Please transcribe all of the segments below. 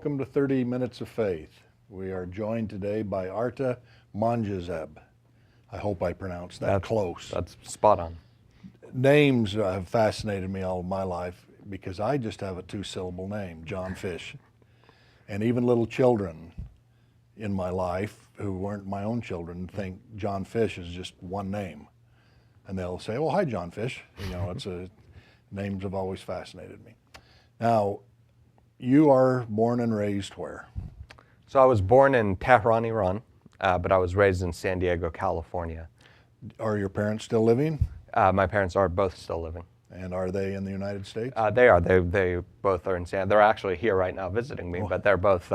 welcome to 30 Minutes of Faith. We are joined today by Arta Monjazeb. I hope I pronounced that close. That's spot on. Names have fascinated me all of my life because I just have a two-syllable name, John Fish. And even little children in my life who weren't my own children think John Fish is just one name. And they'll say, oh, hi, John Fish. You know, names have always fascinated me. Now, you are born and raised where? So I was born in Tehran, Iran, but I was raised in San Diego, California. Are your parents still living? My parents are both still living. And are they in the United States? They are. They both are in They're actually here right now visiting me, but they're both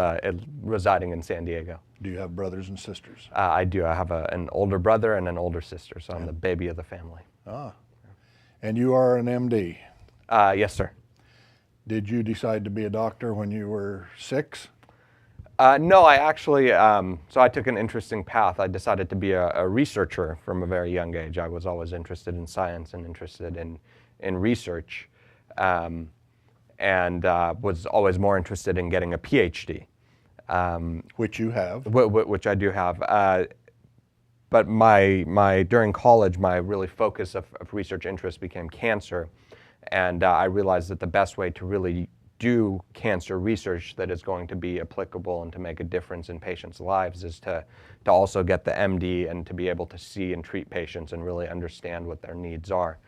residing in San Diego. Do you have brothers and sisters? I do. I have an older brother and an older sister, so I'm the baby of the family. Ah. And you are an MD? Yes, sir. Did you decide to be a doctor when you were 6? No, I actually, so I took an interesting path. I decided to be a researcher from a very young age. I was always interested in science and interested in research, and was always more interested in getting a PhD. Which you have. Which I do have. But during college, my really focus of research interest became cancer. And I realized that the best way to really do cancer research that is going to be applicable and to make a difference in patients' lives is to also get the MD and to be able to see and treat patients and really understand what their needs are.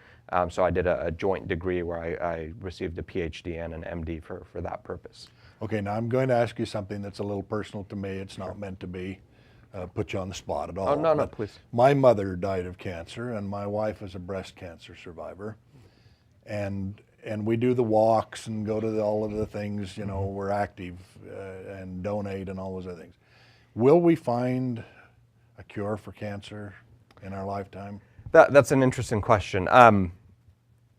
So I did a joint degree where I received a PhD and an MD for that purpose. Okay, now I'm going to ask you something that's a little personal to me. It's not meant to be put you on the spot at all. Oh, no, please. My mother died of cancer, and my wife is a breast cancer survivor. And we do the walks and go to all of the things, you know, we're active and donate and all those other things. Will we find a cure for cancer in our lifetime? That's an interesting question.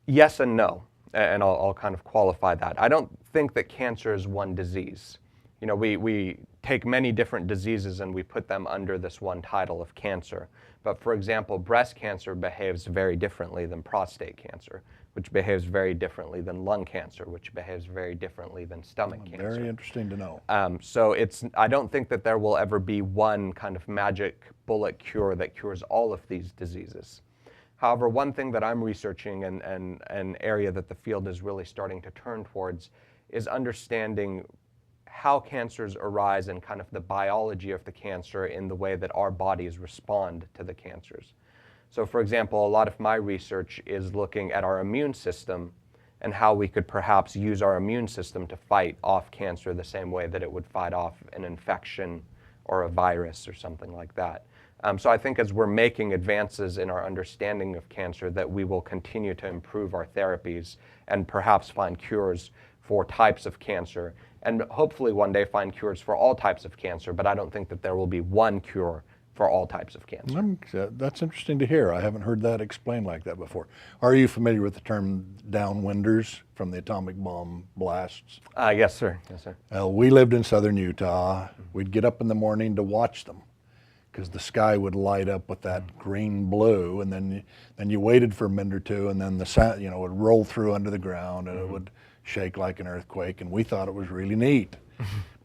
Yes and no, and I'll kind of qualify that. I don't think that cancer is one disease. You know, we take many different diseases and we put them under this one title of cancer. But for example, breast cancer behaves very differently than prostate cancer, which behaves very differently than lung cancer, which behaves very differently than stomach cancer. Very interesting to know. So I don't think that there will ever be one kind of magic bullet cure that cures all of these diseases. However, one thing that I'm researching and an area that the field is really starting to turn towards is understanding how cancers arise and kind of the biology of the cancer in the way that our bodies respond to the cancers. So for example, a lot of my research is looking at our immune system and how we could perhaps use our immune system to fight off cancer the same way that it would fight off an infection or a virus or something like that. So I think as we're making advances in our understanding of cancer that we will continue to improve our therapies and perhaps find cures for types of cancer and hopefully one day find cures for all types of cancer, but I don't think that there will be one cure for all types of cancer. That's interesting to hear. I haven't heard that explained like that before. Are you familiar with the term downwinders from the atomic bomb blasts? Yes, sir. Yes, sir. We lived in southern Utah. We'd get up in the morning to watch them because the sky would light up with that green blue, and then you waited for a minute or two, and then the sound, you know, would roll through under the ground, and it would shake like an earthquake, and we thought it was really neat.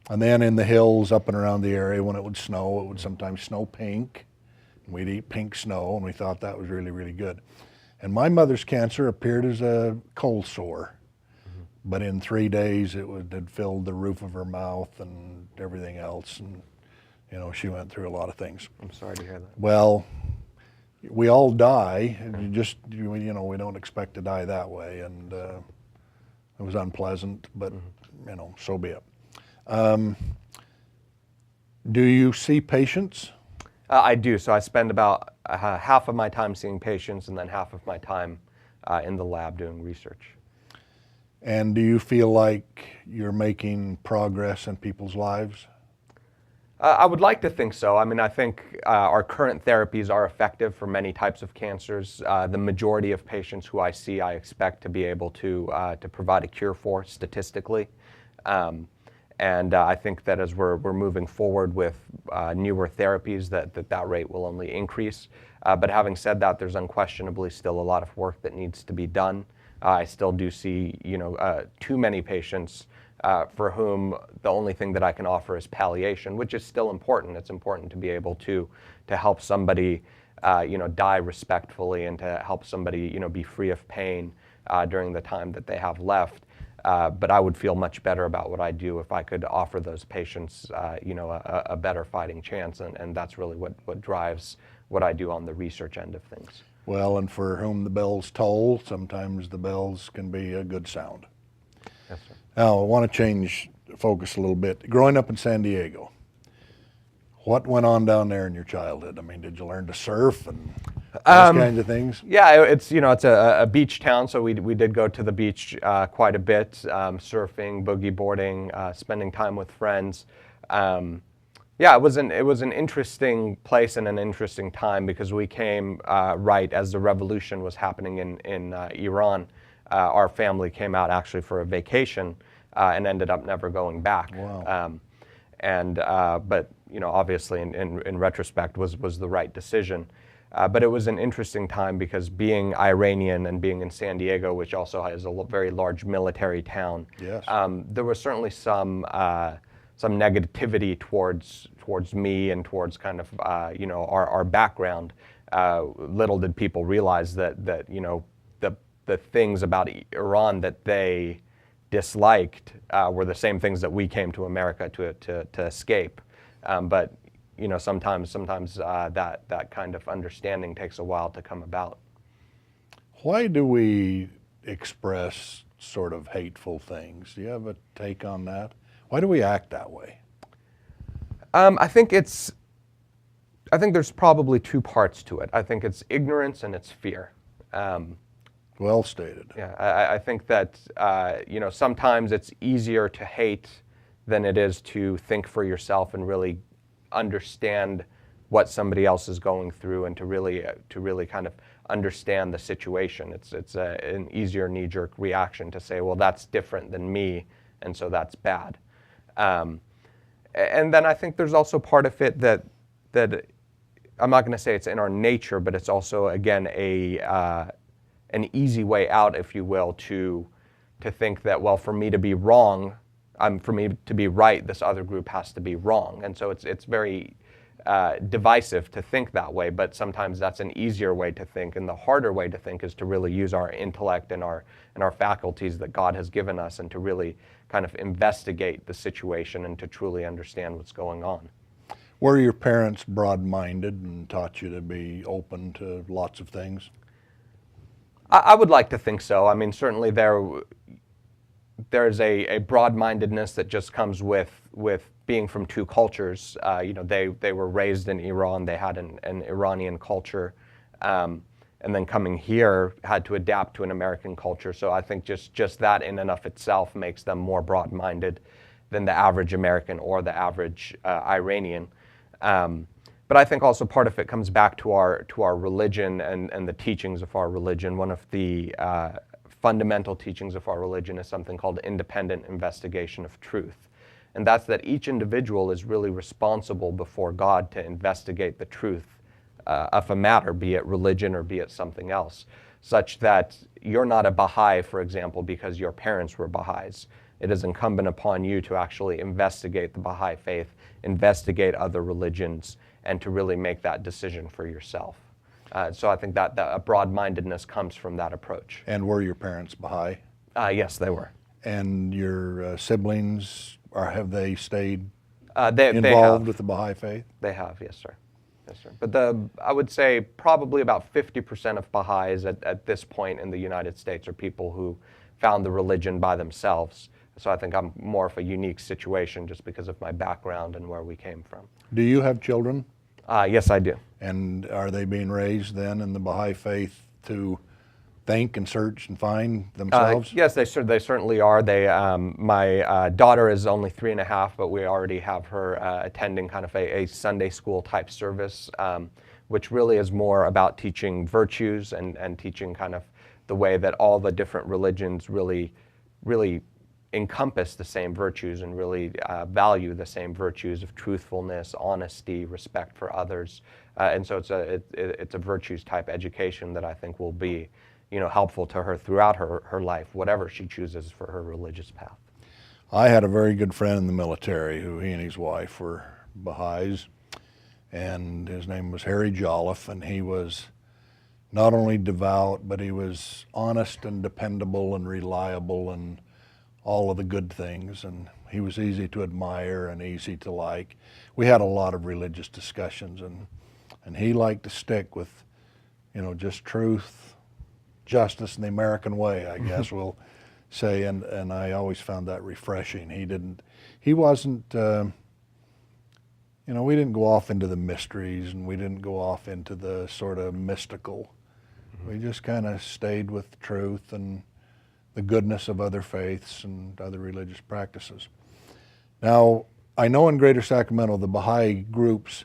And then in the hills up and around the area, when it would sometimes snow pink. And we'd eat pink snow, and we thought that was really, really good. And my mother's cancer appeared as a cold sore. But in 3 days, had filled the roof of her mouth and everything else. And, you know, she went through a lot of things. I'm sorry to hear that. Well, we all die, and you know, we don't expect to die that way. And it was unpleasant, but, you know, so be it. Do you see patients? I do. So I spend about half of my time seeing patients and then half of my time in the lab doing research. And do you feel like you're making progress in people's lives? I would like to think so. I mean, I think our current therapies are effective for many types of cancers. The majority of patients who I see, I expect to be able to provide a cure for statistically. And I think that as we're moving forward with newer therapies, that rate will only increase. But having said that, there's unquestionably still a lot of work that needs to be done. I still do see, too many patients for whom the only thing that I can offer is palliation, which is still important. It's important to be able to help somebody die respectfully, and to help somebody be free of pain during the time that they have left. But I would feel much better about what I do if I could offer those patients a better fighting chance, and that's really what drives what I do on the research end of things. Well, and for whom the bells toll, sometimes the bells can be a good sound. Yes, sir. Now, I want to change focus a little bit. Growing up in San Diego, what went on down there in your childhood? I mean, did you learn to surf and those kinds of things? Yeah, it's a beach town, so we did go to the beach quite a bit, surfing, boogie boarding, spending time with friends. Yeah, it was an interesting place and an interesting time, because we came right as the revolution was happening in Iran. Our family came out actually for a vacation and ended up never going back. Wow. But obviously in retrospect was the right decision. But it was an interesting time, because being Iranian and being in San Diego, which also has a very large military town, Yes. There was certainly some negativity towards me and towards kind of our background. Little did people realize that the things about Iran that they disliked were the same things that we came to America to escape. But sometimes that kind of understanding takes a while to come about. Why do we express sort of hateful things? Do you have a take on that? Why do we act that way? I think there's probably two parts to it. I think it's ignorance and it's fear. Well stated. Yeah, I think that sometimes it's easier to hate than it is to think for yourself and really understand what somebody else is going through, and to really kind of understand the situation. It's an easier knee-jerk reaction to say, well, that's different than me, and so that's bad. And then I think there's also part of it that I'm not going to say it's in our nature, but it's also, again, an easy way out, if you will, to think that, well, for me to be wrong, for me to be right, this other group has to be wrong. And so it's very divisive to think that way, but sometimes that's an easier way to think, and the harder way to think is to really use our intellect and our faculties that God has given us, and to really kind of investigate the situation and to truly understand what's going on. Were your parents broad-minded and taught you to be open to lots of things? I would like to think so. I mean, certainly there's a broad-mindedness that just comes with being from two cultures. They were raised in Iran. They had an Iranian culture, and then coming here had to adapt to an American culture. So I think just that in and of itself makes them more broad-minded than the average American or the average Iranian. But I think also part of it comes back to our religion and the teachings of our religion. One of the fundamental teachings of our religion is something called independent investigation of truth. And that's that each individual is really responsible before God to investigate the truth of a matter, be it religion or be it something else, such that you're not a Baha'i, for example, because your parents were Baha'is. It is incumbent upon you to actually investigate the Baha'i faith, investigate other religions, and to really make that decision for yourself. So I think that a broad-mindedness comes from that approach. And were your parents Baha'i? Yes, they were. And your siblings, have they stayed They involved have. with the Baha'i faith? They have, yes, sir. Yes, sir. But I would say probably about 50% of Baha'is at this point in the United States are people who found the religion by themselves. So I think I'm more of a unique situation just because of my background and where we came from. Do you have children? Yes, I do. And are they being raised then in the Baha'i faith to think and search and find themselves? Yes, they certainly are. My daughter is only 3.5, but we already have her attending kind of a Sunday school type service, which really is more about teaching virtues and teaching kind of the way that all the different religions really encompass the same virtues and really value the same virtues of truthfulness, honesty, respect for others, and so it's a virtues type education that I think will be, helpful to her throughout her life, whatever she chooses for her religious path. I had a very good friend in the military who he and his wife were Baha'is, and his name was Harry Jolliffe, and he was not only devout, but he was honest and dependable and reliable and all of the good things, and he was easy to admire and easy to like. We had a lot of religious discussions, and he liked to stick with, just truth, justice, and the American way, I guess we'll say, and I always found that refreshing. He wasn't, we didn't go off into the mysteries, and we didn't go off into the sort of mystical. We just kind of stayed with truth and the goodness of other faiths and other religious practices. Now, I know in Greater Sacramento the Baha'i groups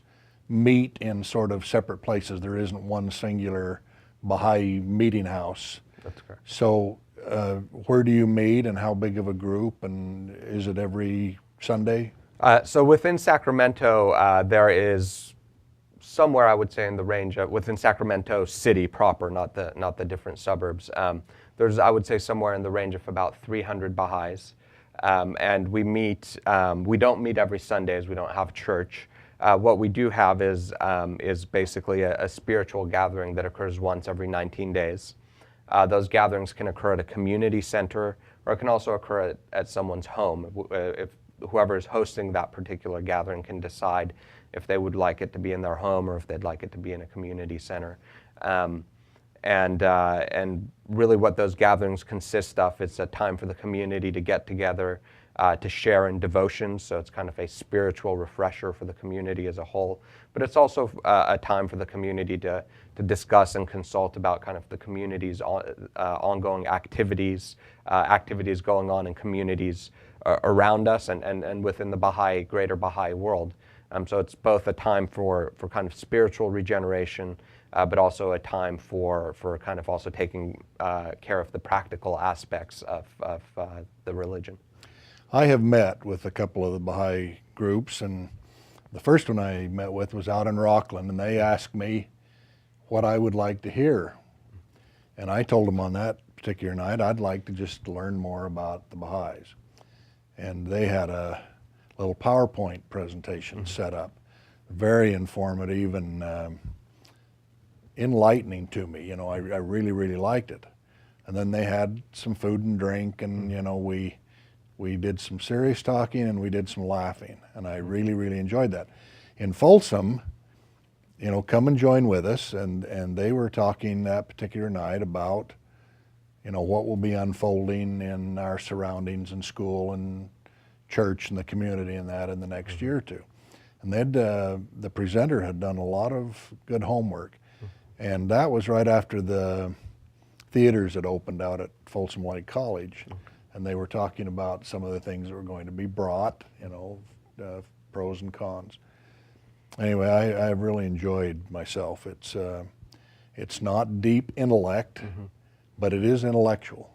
meet in sort of separate places. There isn't one singular Baha'i meeting house. That's correct. So where do you meet, and how big of a group, and is it every Sunday? So within Sacramento, there is somewhere, I would say, in the range of, within Sacramento City proper, not the different suburbs. There's, I would say, somewhere in the range of about 300 Baha'is. And we meet, we don't meet every Sunday as we don't have church. What we do have is basically a spiritual gathering that occurs once every 19 days. Those gatherings can occur at a community center, or it can also occur at someone's home. If whoever is hosting that particular gathering can decide if they would like it to be in their home or if they'd like it to be in a community center. And really what those gatherings consist of, it's a time for the community to get together, to share in devotions, so it's kind of a spiritual refresher for the community as a whole. But it's also a time for the community to discuss and consult about kind of the community's ongoing activities, activities going on in communities around us and within the greater Baha'i world. So it's both a time for kind of spiritual regeneration, but also a time for kind of also taking care of the practical aspects of the religion. I have met with a couple of the Baha'i groups, and the first one I met with was out in Rockland, and they asked me what I would like to hear. And I told them on that particular night I'd like to just learn more about the Baha'is. And they had a little PowerPoint presentation set up, very informative and enlightening to me. I really, really liked it. And then they had some food and drink, and we did some serious talking and we did some laughing, and I really, really enjoyed that. In Folsom, come and join with us, and they were talking that particular night about, what will be unfolding in our surroundings in school and church and the community and that in the next year or two. And the presenter had done a lot of good homework, and that was right after the theaters had opened out at Folsom Lake College. And they were talking about some of the things that were going to be brought, pros and cons. Anyway, I really enjoyed myself. It's not deep intellect, but it is intellectual.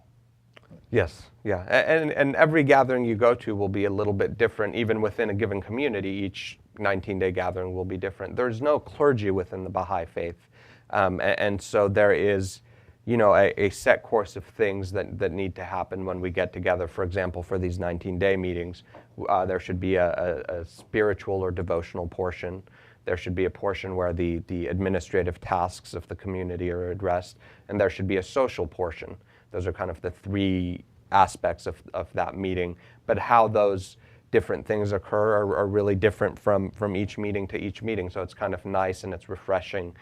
Yes, yeah, and every gathering you go to will be a little bit different, even within a given community. Each 19-day gathering will be different. There's no clergy within the Baha'i faith, and so there is, a set course of things that need to happen when we get together. For example, for these 19-day meetings, there should be a spiritual or devotional portion. There should be a portion where the administrative tasks of the community are addressed, and there should be a social portion. Those are kind of the three aspects of that meeting. But how those different things occur are really different from each meeting to each meeting. So it's kind of nice and it's refreshing.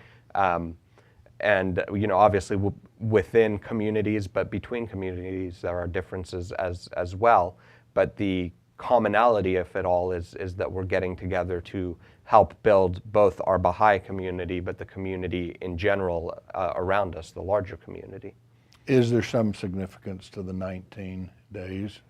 And obviously within communities, but between communities, there are differences as well. But the commonality of it all is that we're getting together to help build both our Baha'i community, but the community in general around us, the larger community. Is there some significance to the 19 days?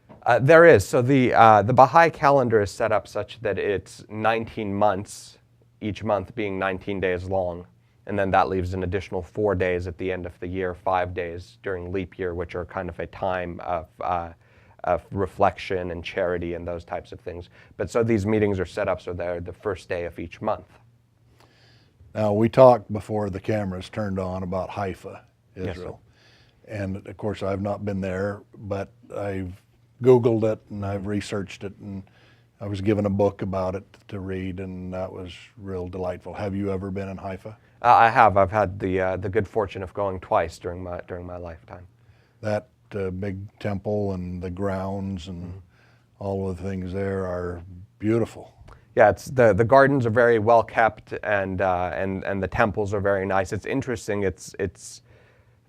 There is. So the Baha'i calendar is set up such that it's 19 months, each month being 19 days long. And then that leaves an additional 4 days at the end of the year, 5 days during leap year, which are kind of a time of reflection and charity and those types of things. But so these meetings are set up so they're the first day of each month. Now, we talked before the cameras turned on about Haifa, Israel. Yes, and of course, I've not been there, but I've Googled it and I've researched it, and I was given a book about it to read, and that was real delightful. Have you ever been in Haifa? I have. I've had the good fortune of going twice during my lifetime. That big temple and the grounds and all of the things there are beautiful. Yeah, it's the gardens are very well kept, and the temples are very nice. It's interesting.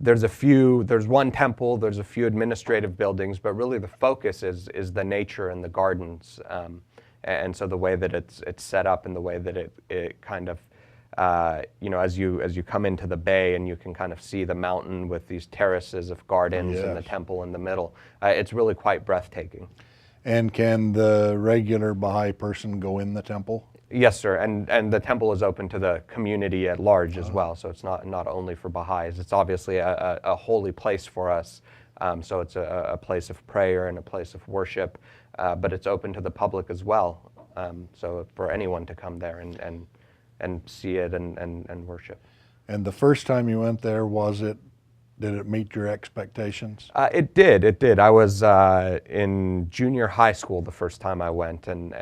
There's one temple, there's a few administrative buildings, but really the focus is the nature and the gardens, and so the way that it's set up and the way that it kind of as you come into the bay and you can kind of see the mountain with these terraces of gardens and the Yes. temple in the middle, it's really quite breathtaking. And can the regular Baha'i person go in the temple? Yes, sir, and the temple is open to the community at large as well, so it's not only for Baha'is. It's obviously a holy place for us, so it's a place of prayer and a place of worship, but it's open to the public as well, so for anyone to come there and see it and worship. And the first time you went there, did it meet your expectations? It did. I was in junior high school the first time I went, and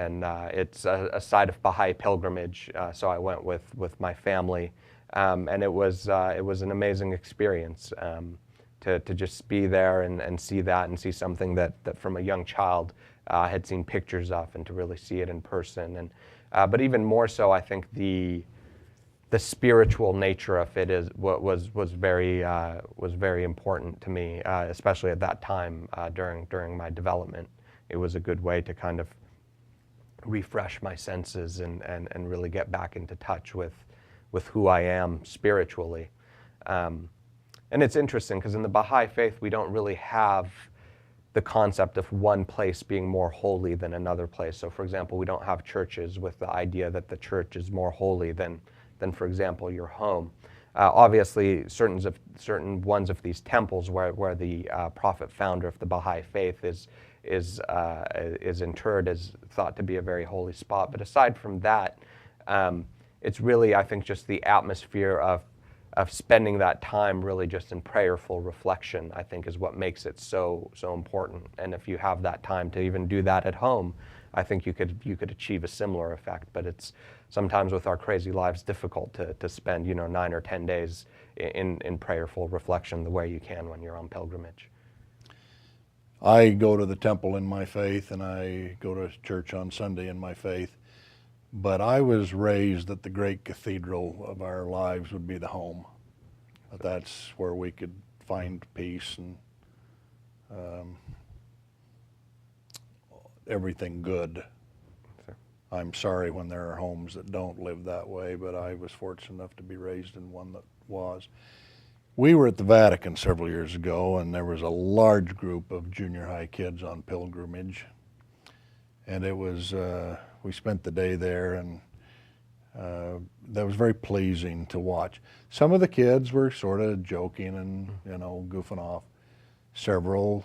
it's a site of Baha'i pilgrimage, so I went with my family, and it was an amazing experience to just be there and see that and see something that from a young child I had seen pictures of, and to really see it in person, and but even more so, I think the spiritual nature of it was very important to me, especially at that time during my development. It was a good way to kind of refresh my senses and really get back into touch with who I am spiritually. And it's interesting because in the Baha'i faith we don't really have the concept of one place being more holy than another place. So for example, we don't have churches with the idea that the church is more holy than for example, your home. Obviously, certain ones of these temples where the prophet founder of the Baha'i faith is interred is thought to be a very holy spot. But aside from that, it's really, I think, just the atmosphere of spending that time really just in prayerful reflection, I think, is what makes it so important. And if you have that time to even do that at home, I think you could achieve a similar effect. But it's sometimes with our crazy lives difficult to spend 9 or 10 days in prayerful reflection the way you can when you're on pilgrimage. I go to the temple in my faith, and I go to church on Sunday in my faith, but I was raised that the great cathedral of our lives would be the home. That's where we could find peace and everything good. Sure. I'm sorry when there are homes that don't live that way, but I was fortunate enough to be raised in one that was. We were at the Vatican several years ago, and there was a large group of junior high kids on pilgrimage, and it was we spent the day there, and that was very pleasing to watch. Some of the kids were sort of joking and goofing off. Several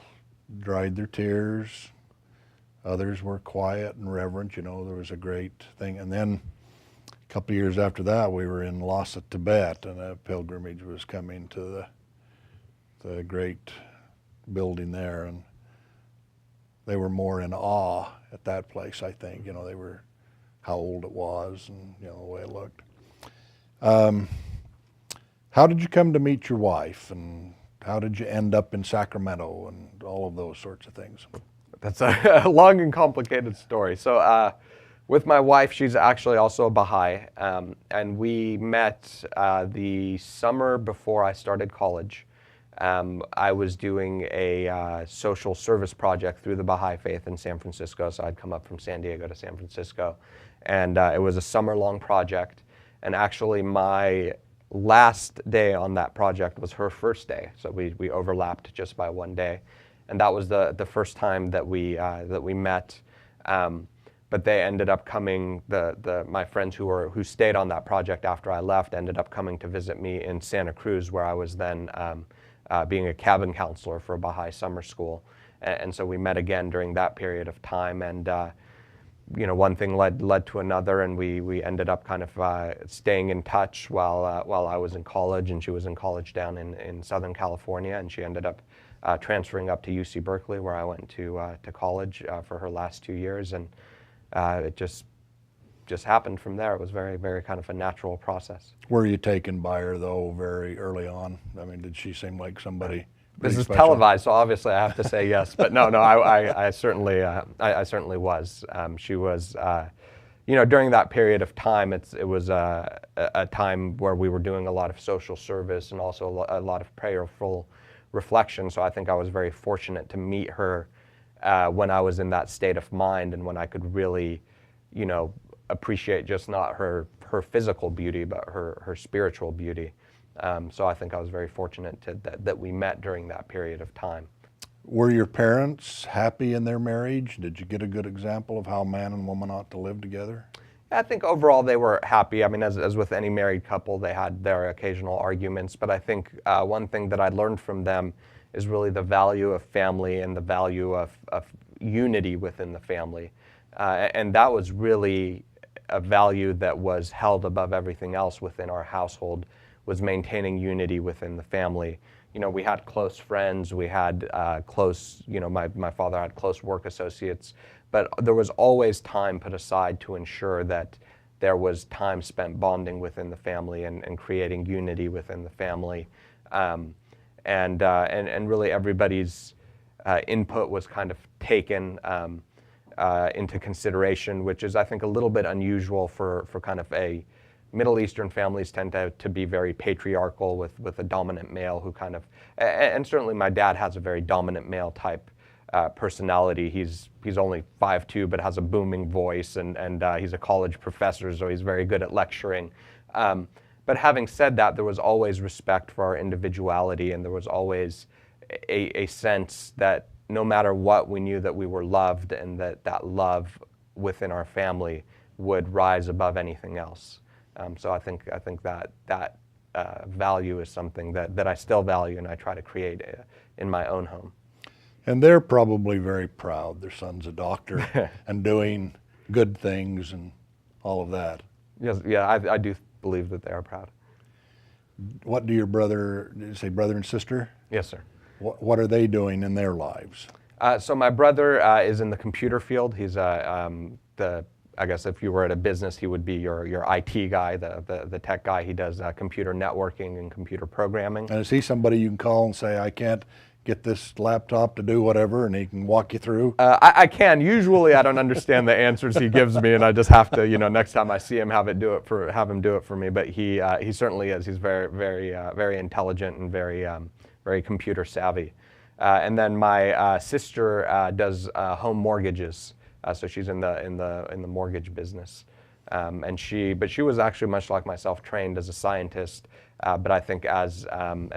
dried their tears. Others were quiet and reverent. There was a great thing. And then a couple of years after that, we were in Lhasa, Tibet, and a pilgrimage was coming to the great building there, and they were more in awe at that place, I think. They were how old it was and the way it looked. How did you come to meet your wife, and how did you end up in Sacramento, and all of those sorts of things? That's a long and complicated story. So with my wife, she's actually also a Baha'i, and we met the summer before I started college. I was doing a social service project through the Baha'i faith in San Francisco, so I'd come up from San Diego to San Francisco, and it was a summer-long project, and actually my last day on that project was her first day, so we overlapped just by one day. And that was the first time that we met, but they ended up coming. My friends who stayed on that project after I left ended up coming to visit me in Santa Cruz, where I was then being a cabin counselor for a Baha'i summer school, and so we met again during that period of time. And one thing led to another, and we ended up kind of staying in touch while I was in college, and she was in college down in Southern California, and she ended up transferring up to UC Berkeley, where I went to college for her last 2 years, and it just happened from there. It was very, very kind of a natural process. Were you taken by her though very early on? I mean, did she seem like somebody This pretty is special? televised, so obviously I have to say yes. But no, I certainly was. She was, during that period of time, it was a time where we were doing a lot of social service and also a lot of prayerful reflection. So I think I was very fortunate to meet her when I was in that state of mind and when I could really, appreciate just not her physical beauty, but her spiritual beauty. So I think I was very fortunate that we met during that period of time. Were your parents happy in their marriage? Did you get a good example of how man and woman ought to live together? I think overall they were happy. I mean, as with any married couple, they had their occasional arguments, but I think one thing that I learned from them is really the value of family and the value of unity within the family. And that was really a value that was held above everything else within our household, was maintaining unity within the family. We had close friends, we had close, my father had close work associates, but there was always time put aside to ensure that there was time spent bonding within the family and creating unity within the family. And really everybody's input was kind of taken into consideration, which is, I think, a little bit unusual for kind of a Middle Eastern families tend to be very patriarchal with a dominant male who kind of, and certainly my dad has a very dominant male type personality. He's only 5'2", but has a booming voice, and he's a college professor, so he's very good at lecturing. But having said that, there was always respect for our individuality, and there was always a sense that no matter what, we knew that we were loved, and that love within our family would rise above anything else. So I think that value is something that I still value, and I try to create in my own home. And they're probably very proud their son's a doctor and doing good things and all of that. Yes, yeah, I do believe that they are proud. What do your brother, did you say brother and sister? Yes, sir. What are they doing in their lives? So my brother is in the computer field. He's I guess if you were at a business, he would be your IT guy, the tech guy. He does computer networking and computer programming. And is he somebody you can call and say, I can't get this laptop to do whatever, and he can walk you through? I can. Usually I don't understand the answers he gives me, and I just have to, next time I see him, have him do it for me. But he certainly is. He's very, very, very intelligent and very, very computer savvy. And then my sister does home mortgages. So she's in the mortgage business, but she was actually much like myself, trained as a scientist. But I think as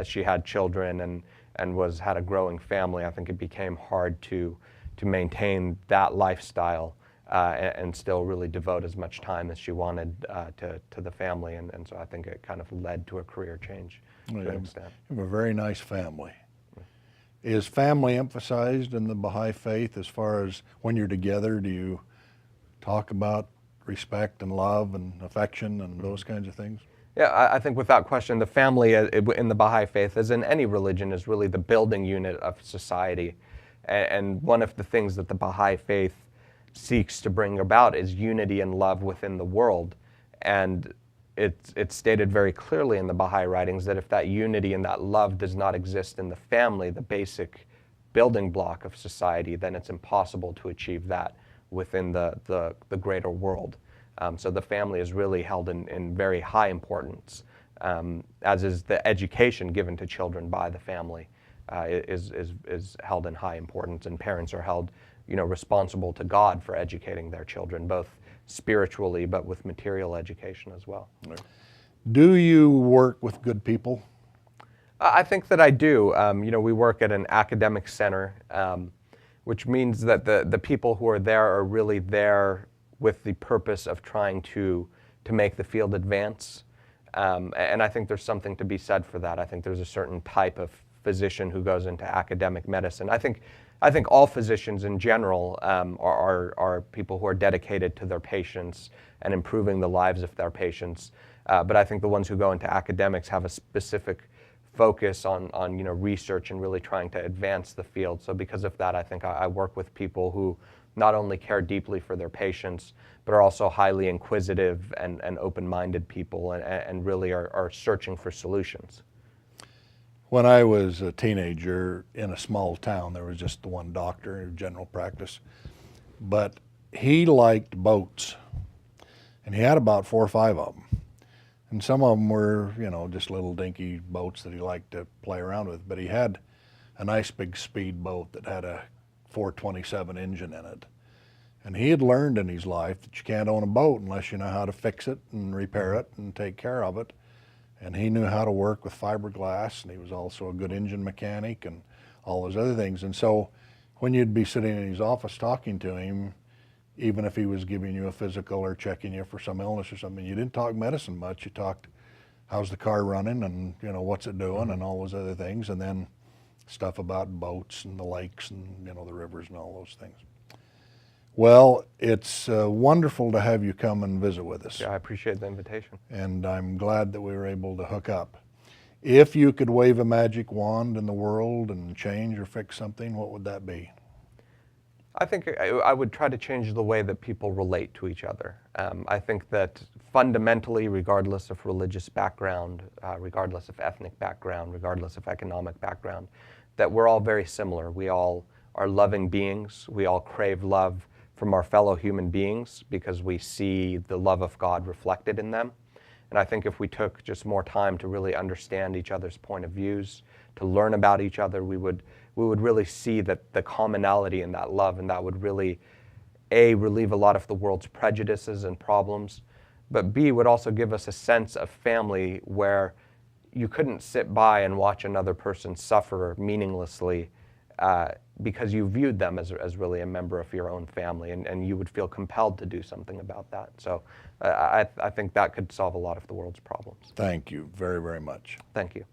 she had children and had a growing family, I think it became hard to maintain that lifestyle and still really devote as much time as she wanted to the family. And so I think it kind of led to a career change to an extent. You have a very nice family. Is family emphasized in the Baha'i faith as far as when you're together? Do you talk about respect and love and affection and those kinds of things? Yeah, I think without question, the family in the Baha'i faith, as in any religion, is really the building unit of society. And one of the things that the Baha'i faith seeks to bring about is unity and love within the world. And it's stated very clearly in the Baha'i writings that if that unity and that love does not exist in the family, the basic building block of society, then it's impossible to achieve that within the greater world. So the family is really held in very high importance, as is the education given to children by the family is held in high importance, and parents are held responsible to God for educating their children, both spiritually but with material education as well. Do you work with good people? I think that I do. We work at an academic center, which means that the people who are there are really there with the purpose of trying to make the field advance. And I think there's something to be said for that. I think there's a certain type of physician who goes into academic medicine. I think all physicians in general are people who are dedicated to their patients and improving the lives of their patients. But I think the ones who go into academics have a specific focus on research and really trying to advance the field. So because of that, I think I work with people who not only care deeply for their patients, but are also highly inquisitive and open-minded people, and really are searching for solutions. When I was a teenager in a small town, there was just the one doctor in general practice, but he liked boats, and he had about 4 or 5 of them. And some of them were, just little dinky boats that he liked to play around with, but he had a nice big speedboat that had a 427 engine in it. And he had learned in his life that you can't own a boat unless you know how to fix it and repair it and take care of it. And he knew how to work with fiberglass, and he was also a good engine mechanic and all those other things. And so when you'd be sitting in his office talking to him, even if he was giving you a physical or checking you for some illness or something, you didn't talk medicine much. You talked, how's the car running, and what's it doing, and all those other things, and then stuff about boats and the lakes and the rivers and all those things. Well, it's wonderful to have you come and visit with us. Yeah, I appreciate the invitation. And I'm glad that we were able to hook up. If you could wave a magic wand in the world and change or fix something, what would that be? I think I would try to change the way that people relate to each other. I think that fundamentally, regardless of religious background, regardless of ethnic background, regardless of economic background, that we're all very similar. We all are loving beings. We all crave love from our fellow human beings because we see the love of God reflected in them. And I think if we took just more time to really understand each other's point of views, to learn about each other, we would really see that the commonality in that love, and that would really, A, relieve a lot of the world's prejudices and problems, but B, would also give us a sense of family where you couldn't sit by and watch another person suffer meaninglessly because you viewed them as really a member of your own family, and you would feel compelled to do something about that. So I think that could solve a lot of the world's problems. Thank you very, very much. Thank you.